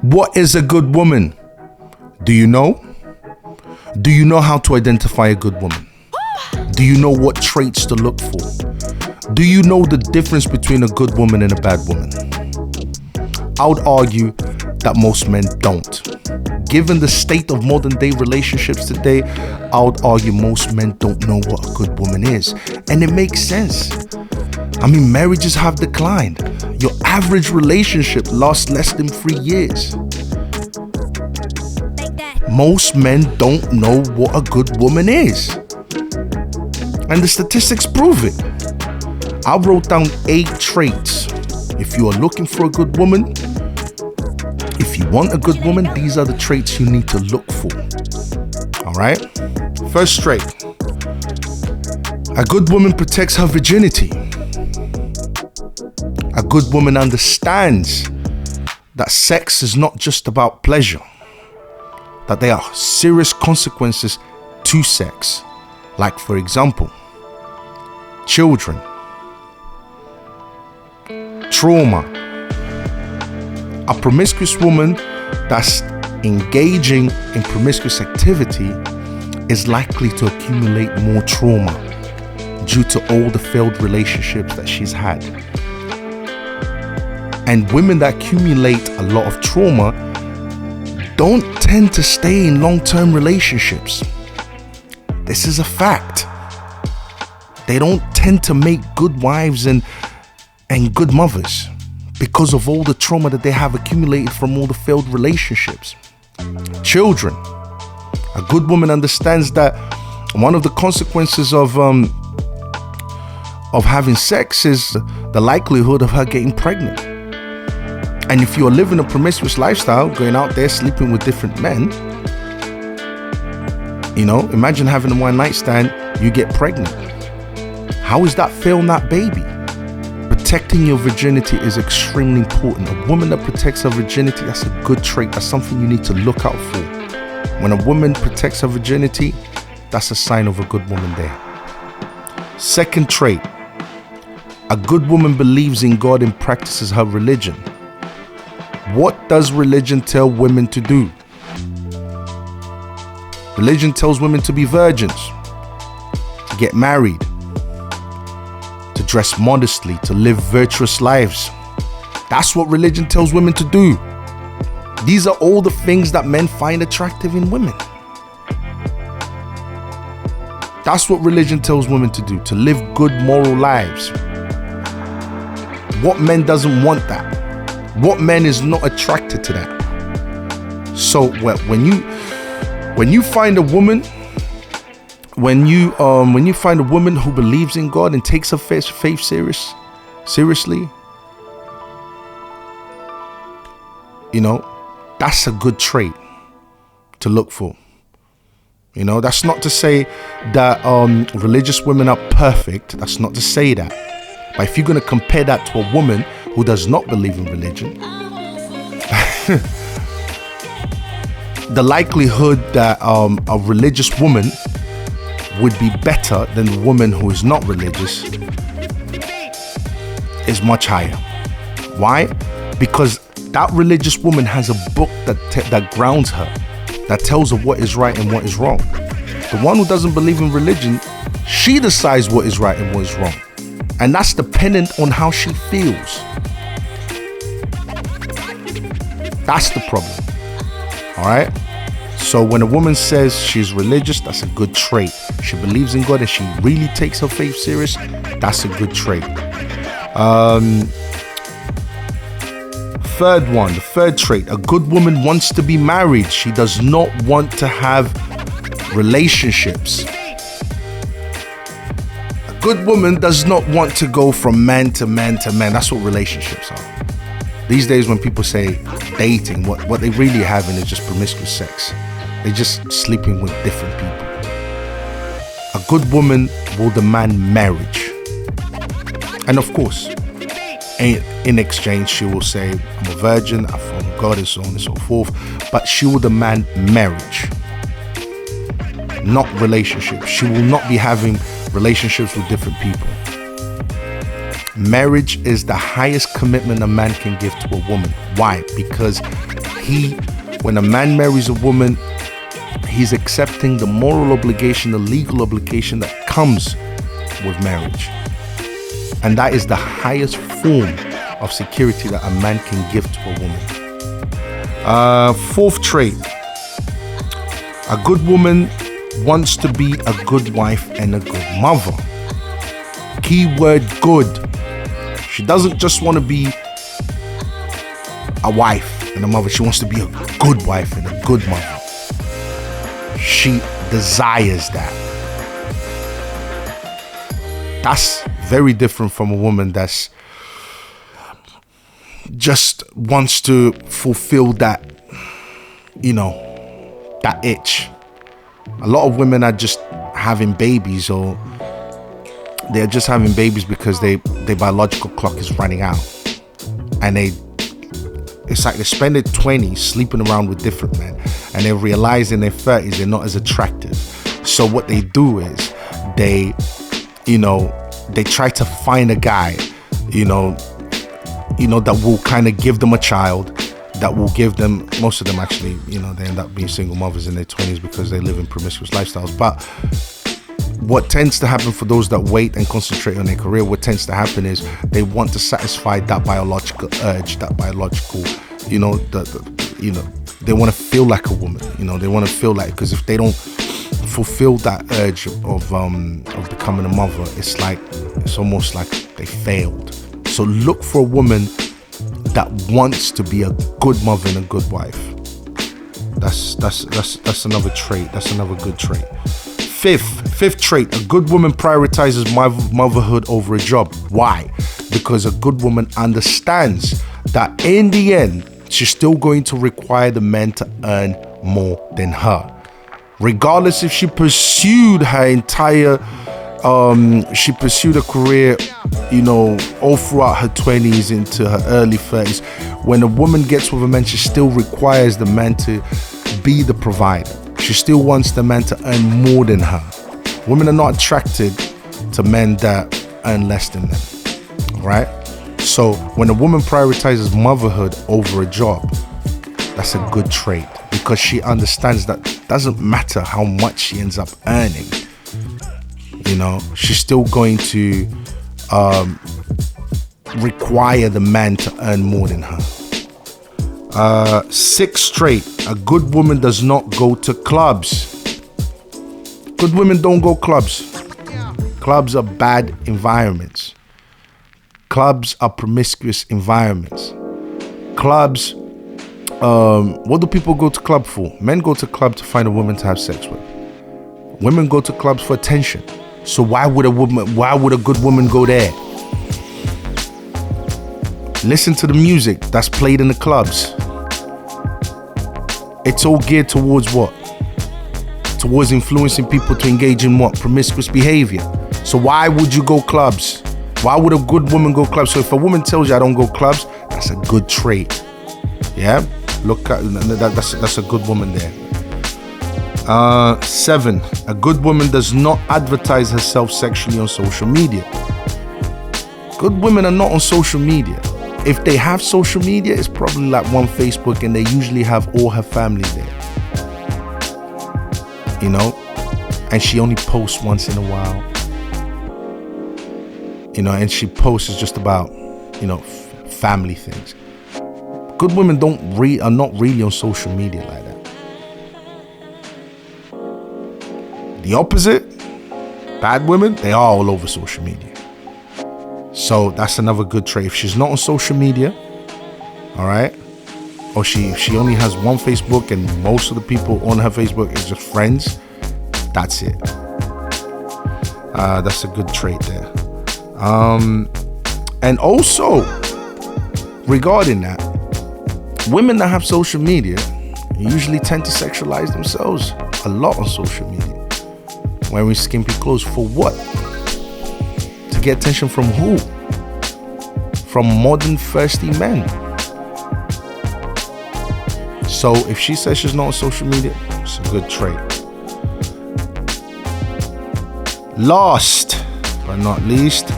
What is a good woman? Do you know? Do you know how to identify a good woman? Do you know what traits to look for? Do you know the difference between a good woman and a bad woman? I would argue that most men don't. Given the state of modern day relationships today, I would argue most men don't know what a good woman is. And it makes sense. I mean, marriages have declined. Your average relationship lasts less than 3 years. Most men don't know what a good woman is. And the statistics prove it. I wrote down 8 traits. If you are looking for a good woman, if you want a good woman, these are the traits you need to look for. All right? First trait. A good woman protects her virginity. A good woman understands that sex is not just about pleasure, that there are serious consequences to sex. Like, for example, children, trauma. A promiscuous woman that's engaging in promiscuous activity is likely to accumulate more trauma due to all the failed relationships that she's had. And women that accumulate a lot of trauma don't tend to stay in long-term relationships. This is a fact. They don't tend to make good wives and good mothers because of all the trauma that they have accumulated from all the failed relationships. Children. A good woman understands that one of the consequences of having sex is the likelihood of her getting pregnant. And if you are living a promiscuous lifestyle, going out there sleeping with different men, you know, imagine having a one night stand, you get pregnant. How is that failing that baby? Protecting your virginity is extremely important. A woman that protects her virginity, that's a good trait. That's something you need to look out for. When a woman protects her virginity, that's a sign of a good woman there. Second trait. A good woman believes in God and practices her religion. What does religion tell women to do? Religion tells women to be virgins, to get married, to dress modestly, to live virtuous lives. That's what religion tells women to do. These are all the things that men find attractive in women. That's what religion tells women to do, to live good moral lives. What man doesn't want that? What man is not attracted to that? So when you find a woman, when you find a woman who believes in God and takes her faith seriously, you know, that's a good trait to look for. You know, that's not to say that religious women are perfect. That's not to say that. But if you're going to compare that to a woman who does not believe in religion, the likelihood that a religious woman would be better than the woman who is not religious is much higher. Why? Because that religious woman has a book that grounds her, that tells her what is right and what is wrong. The one who doesn't believe in religion, she decides what is right and what is wrong. And that's dependent on how she feels. That's the problem. All right? So when a woman says she's religious, that's a good trait. She believes in God and she really takes her faith serious, that's a good trait. The third trait, a good woman wants to be married. She does not want to have relationships. A good woman does not want to go from man to man to man. That's what relationships are. These days when people say dating, what they really having is just promiscuous sex. They're just sleeping with different people. A good woman will demand marriage. And of course, in exchange, she will say, I'm a virgin, I follow God, and so on and so forth. But she will demand marriage, not relationships. She will not be having relationships with different people. Marriage is the highest commitment a man can give to a woman. Why? Because When a man marries a woman, he's accepting the moral obligation, the legal obligation that comes with marriage. And that is the highest form of security that a man can give to a woman. Fourth trait. A good woman wants to be a good wife and a good mother. Keyword good. She doesn't just want to be a wife and a mother. She wants to be a good wife and a good mother. She desires that. That's very different from a woman that's just wants to fulfill that, that itch. A lot of women are just having babies, or they're just having babies because their biological clock is running out. And it's like they spend their 20s sleeping around with different men, and they realize in their 30s they're not as attractive. So what they do is they try to find a guy, that will kind of give them a child, that will give them, most of them actually, they end up being single mothers in their 20s because they live in promiscuous lifestyles. But what tends to happen for those that wait and concentrate on their career, what tends to happen is they want to satisfy that biological urge, that biological, they want to feel like a woman, they want to feel like, because if they don't fulfill that urge of becoming a mother, it's almost like they failed. So look for a woman that wants to be a good mother and a good wife. That's another trait. That's another good trait. Fifth trait, a good woman prioritizes motherhood over a job. Why? Because a good woman understands that in the end, she's still going to require the man to earn more than her. Regardless if she pursued her entire, she pursued a career, all throughout her 20s into her early 30s. When a woman gets with a man, she still requires the man to be the provider. She still wants the man to earn more than her. Women are not attracted to men that earn less than them, right? So when a woman prioritizes motherhood over a job, that's a good trait, because she understands that it doesn't matter how much she ends up earning. She's still going to require the man to earn more than her. Sixth trait, a good woman does not go to clubs. Good women don't go clubs. Clubs are bad environments. Clubs are promiscuous environments. Clubs, what do people go to club for? Men go to club to find a woman to have sex with. Women go to clubs for attention. So why would a good woman go there? Listen to the music that's played in the clubs. It's all geared towards what? Towards influencing people to engage in what? Promiscuous behavior. So why would you go clubs? Why would a good woman go clubs? So if a woman tells you I don't go clubs, that's a good trait. Yeah? Look at that's a good woman there. 7, a good woman does not advertise herself sexually on social media. Good women are not on social media. If they have social media, it's probably like one Facebook, and they usually have all her family there. And she only posts once in a while. And she posts just about, family things. Good women are not really on social media like that. The opposite, bad women, they are all over social media. So that's another good trait. If she's not on social media, all right, or she only has one Facebook and most of the people on her Facebook is just friends, that's it. That's a good trait there. And also, regarding that, women that have social media usually tend to sexualize themselves a lot on social media. Wearing skimpy clothes for what? To get attention from who? From modern thirsty men. So if she says she's not on social media, it's a good trait. Last but not least,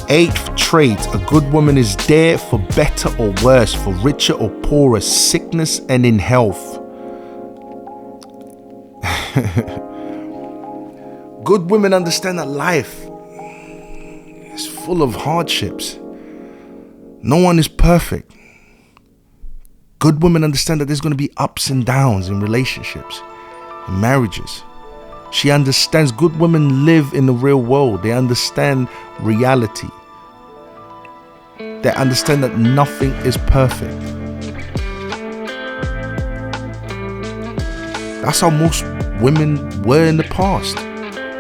Eighth trait, a good woman is there for better or worse, for richer or poorer, sickness and in health. Good women understand that life is full of hardships. No one is perfect. Good women understand that there's going to be ups and downs in relationships, in marriages. She understands. Good women live in the real world. They understand reality. They understand that nothing is perfect. That's how most women were in the past.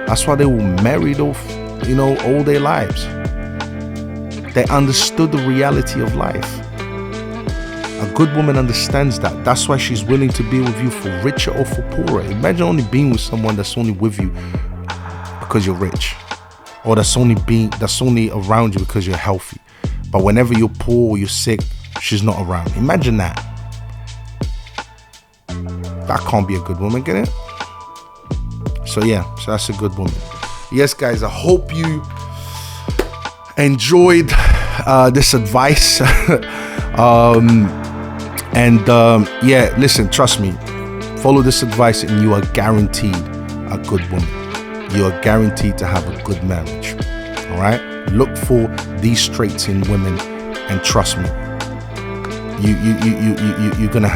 That's why they were married off, all their lives. They understood the reality of life. A good woman understands that. That's why she's willing to be with you for richer or for poorer. Imagine only being with someone that's only with you because you're rich, or that's only around you because you're healthy. But whenever you're poor or you're sick, she's not around. Imagine that. That can't be a good woman, get it? So that's a good woman. Yes, guys, I hope you enjoyed this advice. Listen, trust me, follow this advice and you are guaranteed a good woman. You are guaranteed to have a good marriage. All right? Look for these traits in women and trust me, you're gonna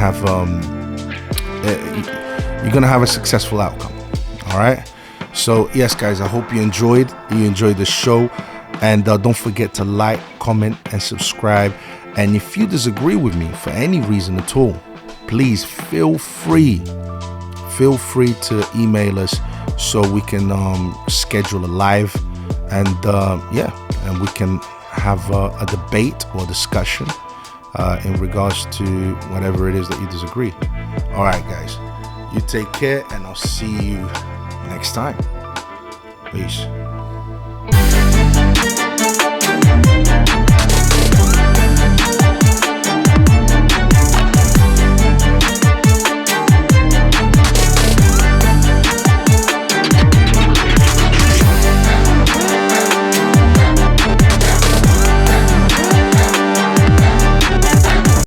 have a successful outcome. All right? So yes, guys, I hope you enjoyed the show, and don't forget to like, comment and subscribe. And if you disagree with me for any reason at all, please feel free to email us so we can schedule a live, and we can have a debate or discussion in regards to whatever it is that you disagree. All right, guys, you take care, and I'll see you next time. Peace.